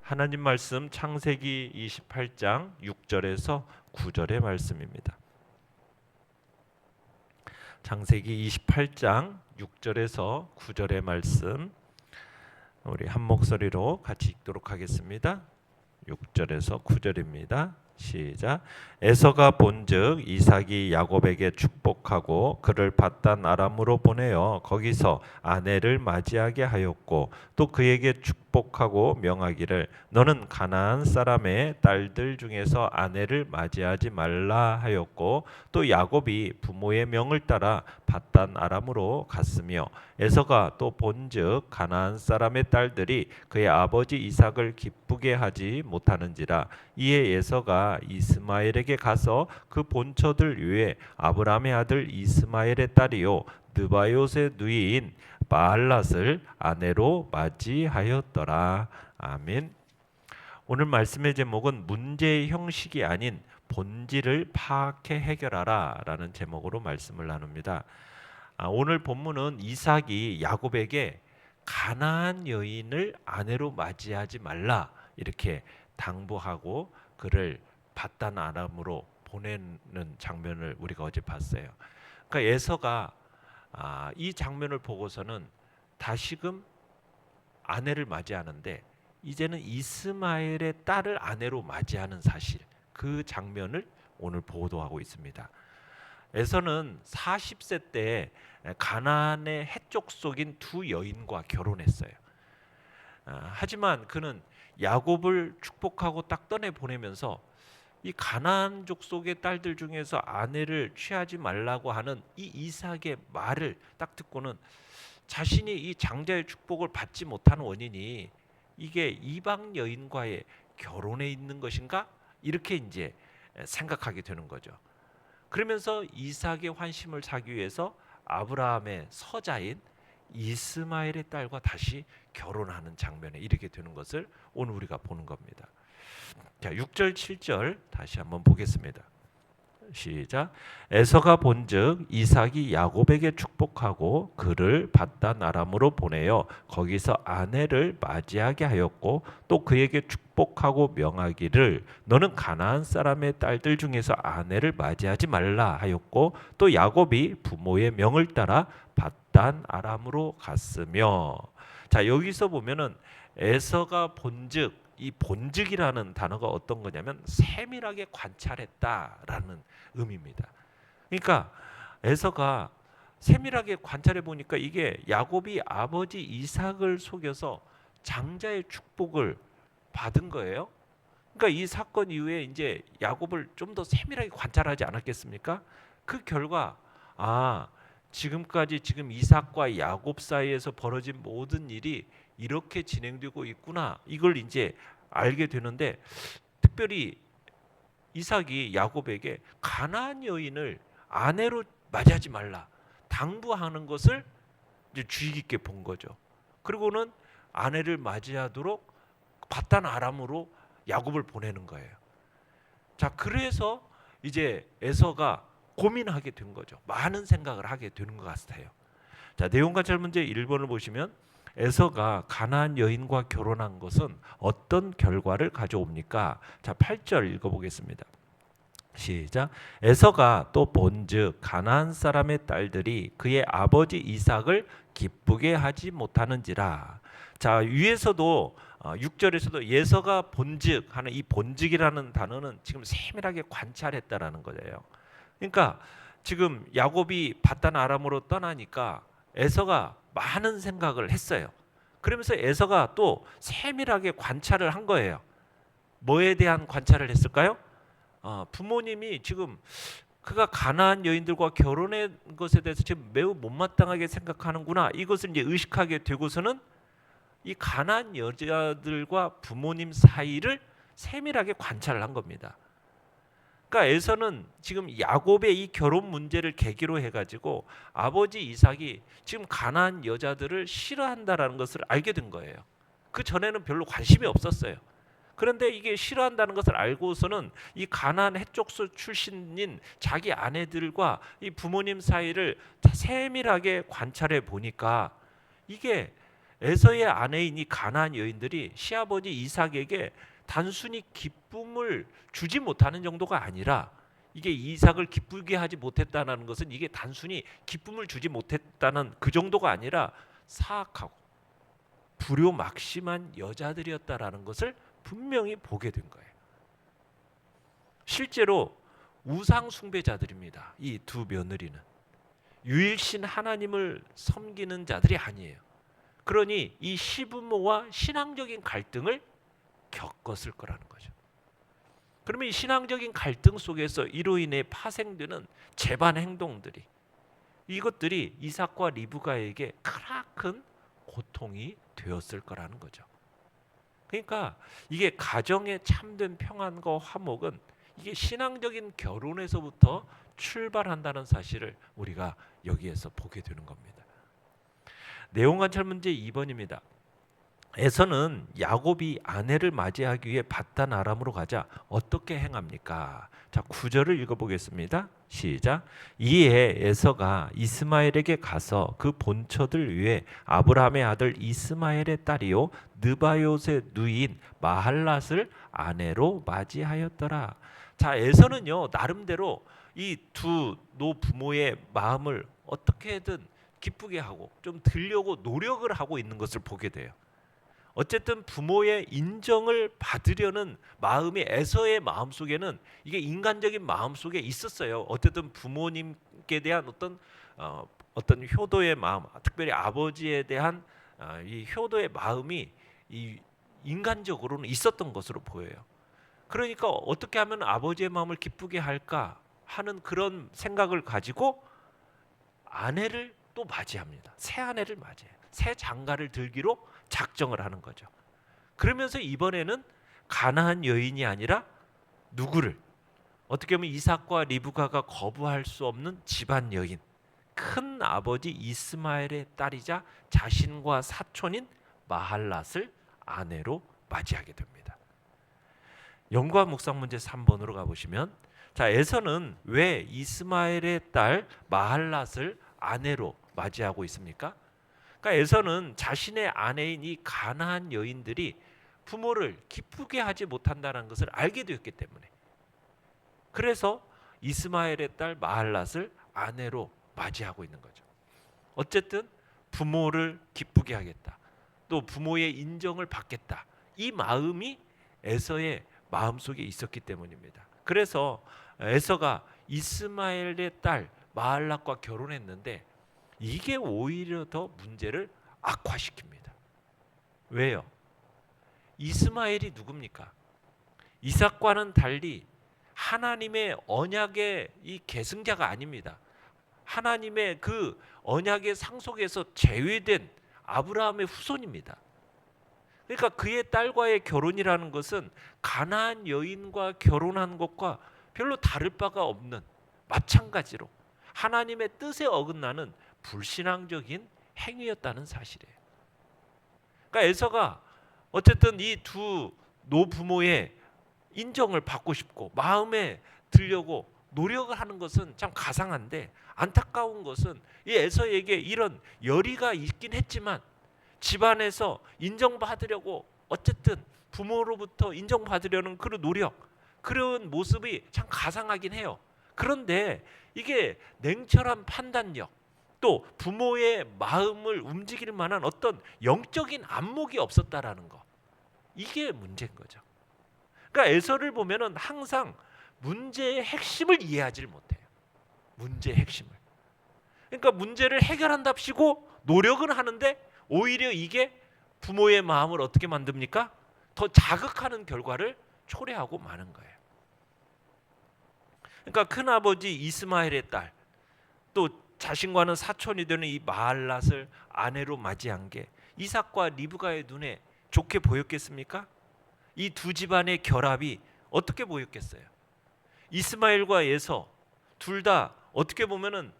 하나님 말씀 창세기 28장 6절에서 9절의 말씀입니다. 창세기 28장 6절에서 9절의 말씀 우리 한 목소리로 같이 읽도록 하겠습니다. 6절에서 9절입니다. 시작. 에서가 본즉 이삭이 야곱에게 축복하고 그를 밧단 아람으로 보내어 거기서 아내를 맞이하게 하였고 또 그에게 축복하고 명하기를 너는 가나안 사람의 딸들 중에서 아내를 맞이하지 말라 하였고 또 야곱이 부모의 명을 따라 밧단 아람으로 갔으며 에서가 또 본즉 가나안 사람의 딸들이 그의 아버지 이삭을 기쁘게 하지 못하는지라 이에 에서가 이스마엘에게 가서 그 본처들 위에 아브라함의 아들 이스마엘의 딸이요 느바요의 누이인 바알랏을 아내로 맞이하였더라. 아멘. 오늘 말씀의 제목은 문제의 형식이 아닌 본질을 파악해 해결하라 라는 제목으로 말씀을 나눕니다. 오늘 본문은 이삭이 야곱에게 가나안 여인을 아내로 맞이하지 말라 이렇게 당부하고 그를 밧단 아람으로 보내는 장면을 우리가 어제 봤어요. 그러니까 에서가 이 장면을 보고서는 다시금 아내를 맞이하는데 이제는 이스마엘의 딸을 아내로 맞이하는 사실, 그 장면을 오늘 보도하고 있습니다. 에서는 40세 때 가나안의 해족 속인 두 여인과 결혼했어요. 하지만 그는 야곱을 축복하고 딱 떠내 보내면서 이 가나안 족속의 딸들 중에서 아내를 취하지 말라고 하는 이 이삭의 말을 딱 듣고는 자신이 이 장자의 축복을 받지 못하는 원인이 이게 이방 여인과의 결혼에 있는 것인가? 이렇게 이제 생각하게 되는 거죠. 그러면서 이삭의 환심을 사기 위해서 아브라함의 서자인 이스마엘의 딸과 다시 결혼하는 장면에 이르게 되는 것을 오늘 우리가 보는 겁니다. 자, 6절 7절 다시 한번 보겠습니다. 시작. 에서가 본즉 이삭이 야곱에게 축복하고 그를 밧단 아람으로 보내어 거기서 아내를 맞이하게 하였고 또 그에게 축복하고 명하기를 너는 가나안 사람의 딸들 중에서 아내를 맞이하지 말라 하였고 또 야곱이 부모의 명을 따라 밧단 아람으로 갔으며. 자, 여기서 보면은 에서가 본즉, 이 본즉이라는 단어가 어떤 거냐면 세밀하게 관찰했다라는 의미입니다. 그러니까 에서가 세밀하게 관찰해 보니까 이게 야곱이 아버지 이삭을 속여서 장자의 축복을 받은 거예요. 그러니까 이 사건 이후에 이제 야곱을 좀 더 세밀하게 관찰하지 않았겠습니까? 그 결과 지금까지 지금 이삭과 야곱 사이에서 벌어진 모든 일이 이렇게 진행되고 있구나. 이걸 이제 알게 되는데 특별히 이삭이 야곱에게 가나안 여인을 아내로 맞이하지 말라 당부하는 것을 이제 주의 깊게 본 거죠. 그리고는 아내를 맞이하도록 밧단 아람으로 야곱을 보내는 거예요. 자, 그래서 이제 에서가 고민하게 된 거죠. 많은 생각을 하게 되는 것 같아요. 자, 내용 관찰 문제 1번을 보시면 에서가 가나안 여인과 결혼한 것은 어떤 결과를 가져옵니까? 자, 8절 읽어보겠습니다. 시작. 에서가 또 본즉 가나안 사람의 딸들이 그의 아버지 이삭을 기쁘게 하지 못하는지라. 자, 위에서도 6절에서도 에서가 본즉 하는 이 본즉이라는 단어는 지금 세밀하게 관찰했다라는 거예요. 그러니까 지금 야곱이 밧단 아람으로 떠나니까 에서가 많은 생각을 했어요. 그러면서 에서가 또 세밀하게 관찰을 한 거예요. 뭐에 대한 관찰을 했을까요? 부모님이 지금 그가 가나안 여인들과 결혼한 것에 대해서 지금 매우 못마땅하게 생각하는구나. 이것을 이제 의식하게 되고서는 이 가나안 여자들과 부모님 사이를 세밀하게 관찰을 한 겁니다. 그러니까 에서는 지금 야곱의 이 결혼 문제를 계기로 해가지고 아버지 이삭이 지금 가나안 여자들을 싫어한다라는 것을 알게 된 거예요. 그 전에는 별로 관심이 없었어요. 그런데 이게 싫어한다는 것을 알고서는 이 가나안 해족 출신인 자기 아내들과 이 부모님 사이를 세밀하게 관찰해 보니까 이게 에서의 아내인 이 가나안 여인들이 시아버지 이삭에게 단순히 기쁨을 주지 못하는 정도가 아니라, 이게 이삭을 기쁘게 하지 못했다는 것은 이게 단순히 기쁨을 주지 못했다는 그 정도가 아니라 사악하고 불효막심한 여자들이었다라는 것을 분명히 보게 된 거예요. 실제로 우상 숭배자들입니다. 이 두 며느리는 유일신 하나님을 섬기는 자들이 아니에요. 그러니 이 시부모와 신앙적인 갈등을 겪었을 거라는 거죠. 그러면 이 신앙적인 갈등 속에서 이로 인해 파생되는 재반 행동들이, 이것들이 이삭과 리브가에게 크나큰 고통이 되었을 거라는 거죠. 그러니까 이게 가정의 참된 평안과 화목은 이게 신앙적인 결혼에서부터 출발한다는 사실을 우리가 여기에서 보게 되는 겁니다. 내용 관찰 문제 2번입니다. 에서는 야곱이 아내를 맞이하기 위해 바단 아람으로 가자 어떻게 행합니까? 자, 9절을 읽어보겠습니다. 시작. 이에 에서가 이스마엘에게 가서 그 본처들 위해 아브라함의 아들 이스마엘의 딸이요 느바요의 누이인 마할랏을 아내로 맞이하였더라. 자, 에서는요 나름대로 이 두 노부모의 마음을 어떻게든 기쁘게 하고 좀 들려고 노력을 하고 있는 것을 보게 돼요. 어쨌든 부모의 인정을 받으려는 마음이 에서의 마음 속에는 이게 인간적인 마음 속에 있었어요. 어쨌든 부모님께 대한 어떤 효도의 마음, 특별히 아버지에 대한 이 효도의 마음이 이 인간적으로는 있었던 것으로 보여요. 그러니까 어떻게 하면 아버지의 마음을 기쁘게 할까 하는 그런 생각을 가지고 아내를 또 맞이합니다. 새 아내를 맞이해요. 새 장가를 들기로 작정을 하는 거죠. 그러면서 이번에는 가나안 여인이 아니라 누구를, 어떻게 보면 이삭과 리브가가 거부할 수 없는 집안 여인, 큰 아버지 이스마엘의 딸이자 자신과 사촌인 마할랏을 아내로 맞이하게 됩니다. 연구와 묵상 문제 3번으로 가보시면, 자, 에서는 왜 이스마엘의 딸 마할랏을 아내로 맞이하고 있습니까? 그러니까 에서는 자신의 아내인 이 가나안 여인들이 부모를 기쁘게 하지 못한다는 것을 알게 되었기 때문에, 그래서 이스마엘의 딸 마할랏을 아내로 맞이하고 있는 거죠. 어쨌든 부모를 기쁘게 하겠다, 또 부모의 인정을 받겠다, 이 마음이 에서의 마음속에 있었기 때문입니다. 그래서 에서가 이스마엘의 딸 마할랏과 결혼했는데 이게 오히려 더 문제를 악화시킵니다. 왜요? 이스마엘이 누굽니까? 이삭과는 달리 하나님의 언약의 이 계승자가 아닙니다. 하나님의 그 언약의 상속에서 제외된 아브라함의 후손입니다. 그러니까 그의 딸과의 결혼이라는 것은 가나안 여인과 결혼한 것과 별로 다를 바가 없는, 마찬가지로 하나님의 뜻에 어긋나는 불신앙적인 행위였다는 사실이에요. 그러니까 에서가 어쨌든 이 두 노부모의 인정을 받고 싶고 마음에 들려고 노력을 하는 것은 참 가상한데, 안타까운 것은 이 에서에게 이런 열의가 있긴 했지만 집안에서 인정받으려고 어쨌든 부모로부터 인정받으려는 그런 노력, 그런 모습이 참 가상하긴 해요. 그런데 이게 냉철한 판단력, 또 부모의 마음을 움직일 만한 어떤 영적인 안목이 없었다라는 거, 이게 문제인 거죠. 그러니까 에서를 보면은 항상 문제의 핵심을 이해하지를 못해요. 문제의 핵심을. 그러니까 문제를 해결한답시고 노력은 하는데 오히려 이게 부모의 마음을 어떻게 만듭니까? 더 자극하는 결과를 초래하고 마는 거예요. 그러니까 큰아버지 이스마엘의 딸, 또 자신과는 사촌이 되는 이 마할랏을 아내로 맞이한 게 이삭과 리브가의 눈에 좋게 보였겠습니까? 이 두 집안의 결합이 어떻게 보였겠어요? 이스마엘과 에서 둘 다 어떻게 보면은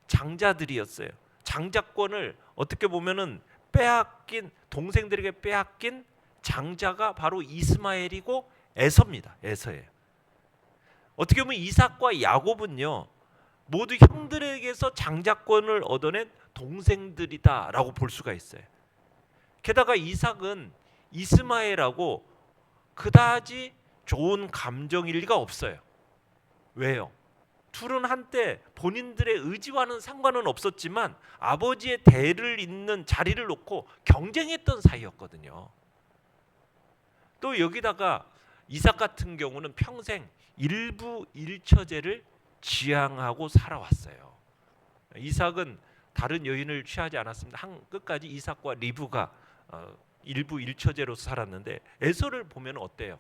장자들이었어요. 장자권을 어떻게 보면은 빼앗긴, 동생들에게 빼앗긴 장자가 바로 이스마엘이고 에서입니다. 에서예요. 어떻게 보면 이삭과 야곱은요 모두 형들에게서 장자권을 얻어낸 동생들이다라고 볼 수가 있어요. 게다가 이삭은 이스마엘하고 그다지 좋은 감정일 리가 없어요. 왜요? 둘은 한때 본인들의 의지와는 상관은 없었지만 아버지의 대를 잇는 자리를 놓고 경쟁했던 사이였거든요. 또 여기다가 이삭 같은 경우는 평생 일부 일처제를 지향하고 살아왔어요. 이삭은 다른 여인을 취하지 않았습니다. 끝까지 이삭과 리브가 일부 일처제로 살았는데 에서를 보면 어때요?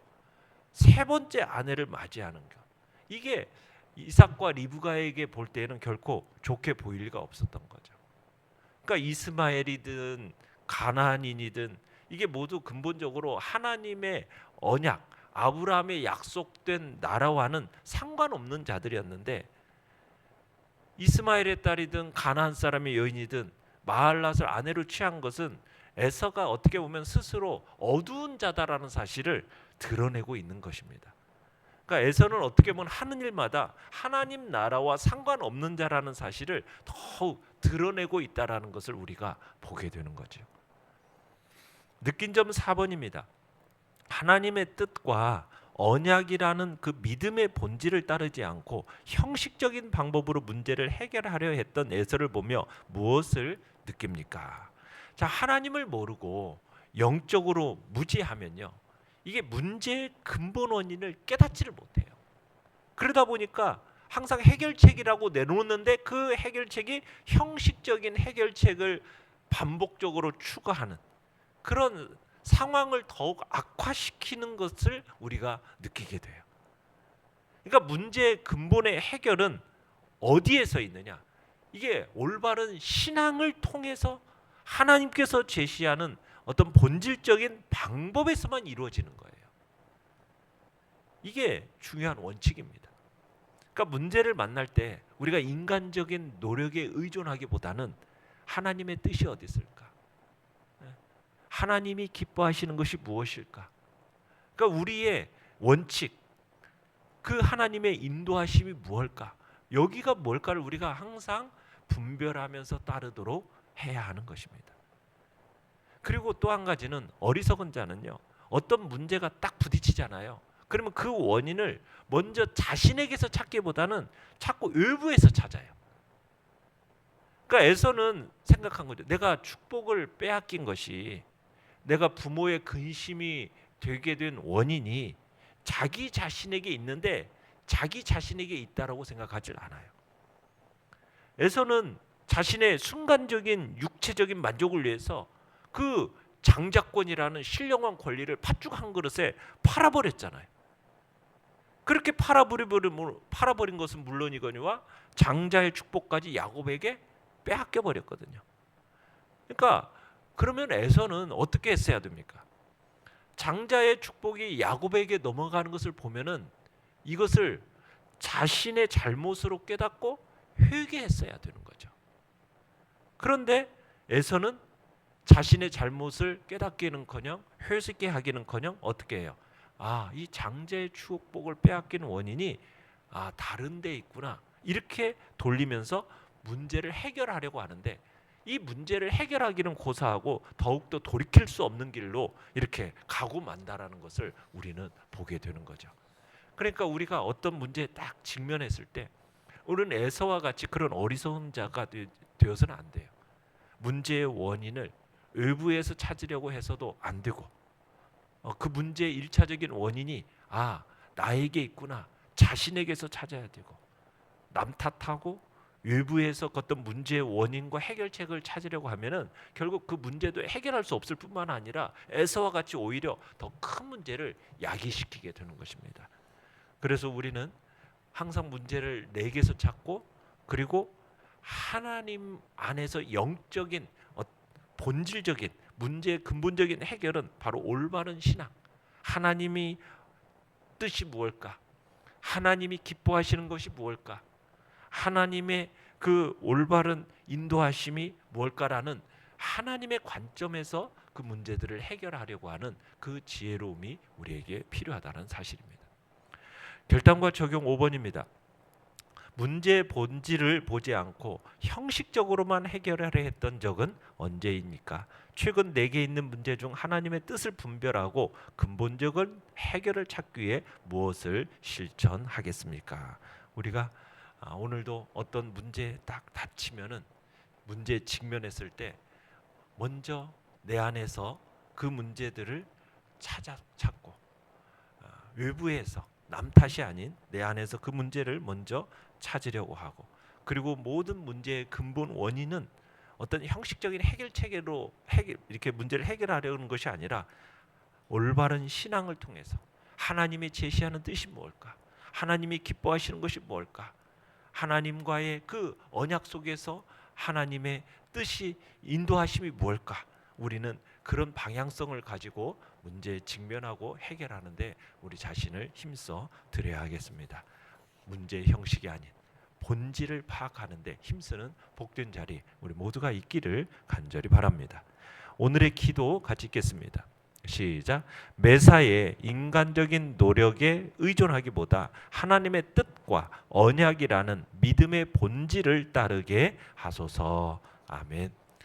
세 번째 아내를 맞이하는 것. 이게 이삭과 리브가에게 볼 때는 결코 좋게 보일 리가 없었던 거죠. 그러니까 이스마엘이든 가나안인이든 이게 모두 근본적으로 하나님의 언약, 아브라함의 약속된 나라와는 상관없는 자들이었는데 이스마엘의 딸이든 가나안 사람의 여인이든 마할랏을 아내로 취한 것은 에서가 어떻게 보면 스스로 어두운 자다라는 사실을 드러내고 있는 것입니다. 그러니까 에서는 어떻게 보면 하는 일마다 하나님 나라와 상관없는 자라는 사실을 더욱 드러내고 있다라는 것을 우리가 보게 되는 거죠. 느낀 점 4번입니다. 하나님의 뜻과 언약이라는 그 믿음의 본질을 따르지 않고 형식적인 방법으로 문제를 해결하려 했던 에서를 보며 무엇을 느낍니까? 자, 하나님을 모르고 영적으로 무지하면요, 이게 문제의 근본 원인을 깨닫지를 못해요. 그러다 보니까 항상 해결책이라고 내놓는데 그 해결책이 형식적인 해결책을 반복적으로 추구하는 그런 상황을 더욱 악화시키는 것을 우리가 느끼게 돼요. 그러니까 문제의 근본의 해결은 어디에서 있느냐? 이게 올바른 신앙을 통해서 하나님께서 제시하는 어떤 본질적인 방법에서만 이루어지는 거예요. 이게 중요한 원칙입니다. 그러니까 문제를 만날 때 우리가 인간적인 노력에 의존하기보다는 하나님의 뜻이 어디 있을까? 하나님이 기뻐하시는 것이 무엇일까? 그러니까 우리의 원칙, 그 하나님의 인도하심이 무엇일까? 여기가 뭘까를 우리가 항상 분별하면서 따르도록 해야 하는 것입니다. 그리고 또 한 가지는 어리석은 자는요, 어떤 문제가 딱 부딪히잖아요. 그러면 그 원인을 먼저 자신에게서 찾기보다는 자꾸 외부에서 찾아요. 그러니까 에서는 생각한 거죠. 내가 축복을 빼앗긴 것이, 내가 부모의 근심이 되게 된 원인이 자기 자신에게 있는데 자기 자신에게 있다라고 생각하지 않아요. 에서는 자신의 순간적인 육체적인 만족을 위해서 그 장자권이라는 신령한 권리를 팥죽 한 그릇에 팔아버렸잖아요. 그렇게 팔아버린 것은 물론이거니와 장자의 축복까지 야곱에게 빼앗겨 버렸거든요. 그러니까 그러면 에서는 어떻게 했어야 됩니까? 장자의 축복이 야곱에게 넘어가는 것을 보면은 이것을 자신의 잘못으로 깨닫고 회개했어야 되는 거죠. 그런데 에서는 자신의 잘못을 깨닫기는커녕 회개하게 하기는커녕 어떻게 해요? 이 장자의 축복을 빼앗긴 원인이 다른 데 있구나. 이렇게 돌리면서 문제를 해결하려고 하는데 이 문제를 해결하기는 고사하고 더욱더 돌이킬 수 없는 길로 이렇게 가고 만다라는 것을 우리는 보게 되는 거죠. 그러니까 우리가 어떤 문제에 딱 직면했을 때 우리는 에서와 같이 그런 어리석은 자가 되어서는 안 돼요. 문제의 원인을 외부에서 찾으려고 해서도 안 되고 그 문제의 일차적인 원인이 나에게 있구나. 자신에게서 찾아야 되고 남 탓하고 외부에서 어떤 문제의 원인과 해결책을 찾으려고 하면은 결국 그 문제도 해결할 수 없을 뿐만 아니라 에서와 같이 오히려 더 큰 문제를 야기시키게 되는 것입니다. 그래서 우리는 항상 문제를 내게서 찾고 그리고 하나님 안에서 영적인 본질적인 문제의 근본적인 해결은 바로 올바른 신앙. 하나님이 뜻이 무엇일까? 하나님이 기뻐하시는 것이 무엇일까? 하나님의 그 올바른 인도하심이 무엇일까라는 하나님의 관점에서 그 문제들을 해결하려고 하는 그 지혜로움이 우리에게 필요하다는 사실입니다. 결단과 적용 5번입니다. 문제의 본질을 보지 않고 형식적으로만 해결하려 했던 적은 언제입니까? 최근 내게 있는 문제 중 하나님의 뜻을 분별하고 근본적인 해결을 찾기 위해 무엇을 실천하겠습니까? 우리가 오늘도 어떤 문제에 딱 닥치면은 문제에 직면했을 때 먼저 내 안에서 그 문제들을 찾고 외부에서 남 탓이 아닌 내 안에서 그 문제를 먼저 찾으려고 하고, 그리고 모든 문제의 근본 원인은 어떤 형식적인 해결 체계로 이렇게 문제를 해결하려는 것이 아니라 올바른 신앙을 통해서 하나님이 제시하는 뜻이 무엇일까? 하나님이 기뻐하시는 것이 무엇일까? 하나님과의 그 언약 속에서 하나님의 뜻이 인도하심이 무엇일까? 우리는 그런 방향성을 가지고 문제에 직면하고 해결하는데 우리 자신을 힘써 드려야 하겠습니다. 문제의 형식이 아닌 본질을 파악하는데 힘쓰는 복된 자리 우리 모두가 있기를 간절히 바랍니다. 오늘의 기도 같이 읽겠습니다. 시작. 매사에 인간적인 노력에 의존하기보다 하나님의 뜻과 언약이라는 믿음의 본질을 따르게 하소서. 아멘.